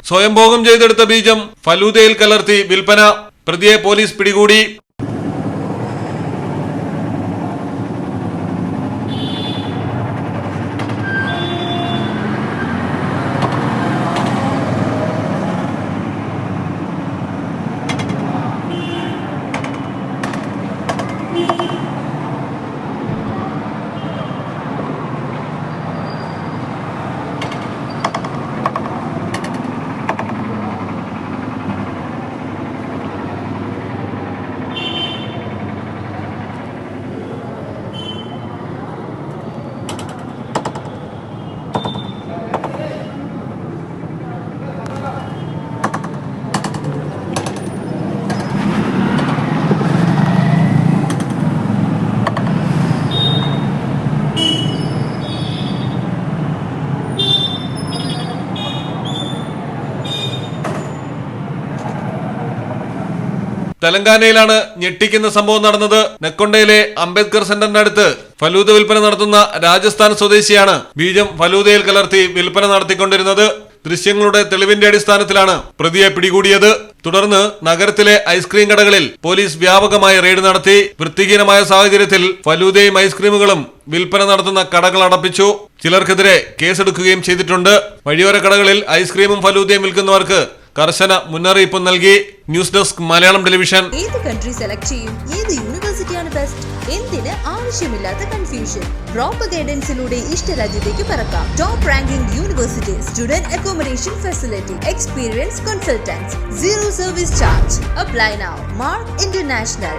സ്വയംഭോഗം ചെയ്തെടുത്ത ബീജം ഫലൂദയിൽ കലർത്തി വിൽപ്പന. പ്രതിയെ പോലീസ് പിടികൂടി. തെലങ്കാനയിലാണ് ഞെട്ടിക്കുന്ന സംഭവം നടന്നത്. നെക്കൊണ്ടയിലെ അംബേദ്കർ സെന്ററിന്റെ അടുത്ത് ഫലൂദ വിൽപ്പന നടത്തുന്ന രാജസ്ഥാൻ സ്വദേശിയാണ് ബീജം ഫലൂദയിൽ കലർത്തി വിൽപ്പന നടത്തിക്കൊണ്ടിരുന്നത്. ദൃശ്യങ്ങളുടെ തെളിവിന്റെ അടിസ്ഥാനത്തിലാണ് പ്രതിയെ പിടികൂടിയത്. തുടർന്ന് നഗരത്തിലെ ഐസ്ക്രീം കടകളിൽ പോലീസ് വ്യാപകമായ റെയ്ഡ് നടത്തി. വൃത്തിഹീനമായ സാഹചര്യത്തിൽ ഫലൂദയും ഐസ്ക്രീമുകളും വിൽപ്പന നടത്തുന്ന കടകൾ അടപ്പിച്ചു. ചിലർക്കെതിരെ കേസെടുക്കുകയും ചെയ്തിട്ടുണ്ട്. വഴിയോര കടകളിൽ ഐസ്ക്രീമും ഫലൂദയും വിൽക്കുന്നവർക്ക് കർശന മുന്നറിയിപ്പ് നൽകി. News desk Malayalam television. ഏത് കൺട്രി സെലക്ട് ചെയ്യും, ഏത് യൂണിവേഴ്സിറ്റിയാണ് ബെസ്റ്റ്, എന്തിന് ആവശ്യമില്ലാത്ത കൺഫ്യൂഷൻ. പ്രോപ്പർ ഗൈഡൻസിലൂടെ ഇഷ്ടരാജ്യത്തേക്ക് പറക്കാം. Top ranking universities, student accommodation facility, experience consultants, 0 service charge. Apply now. Mark International.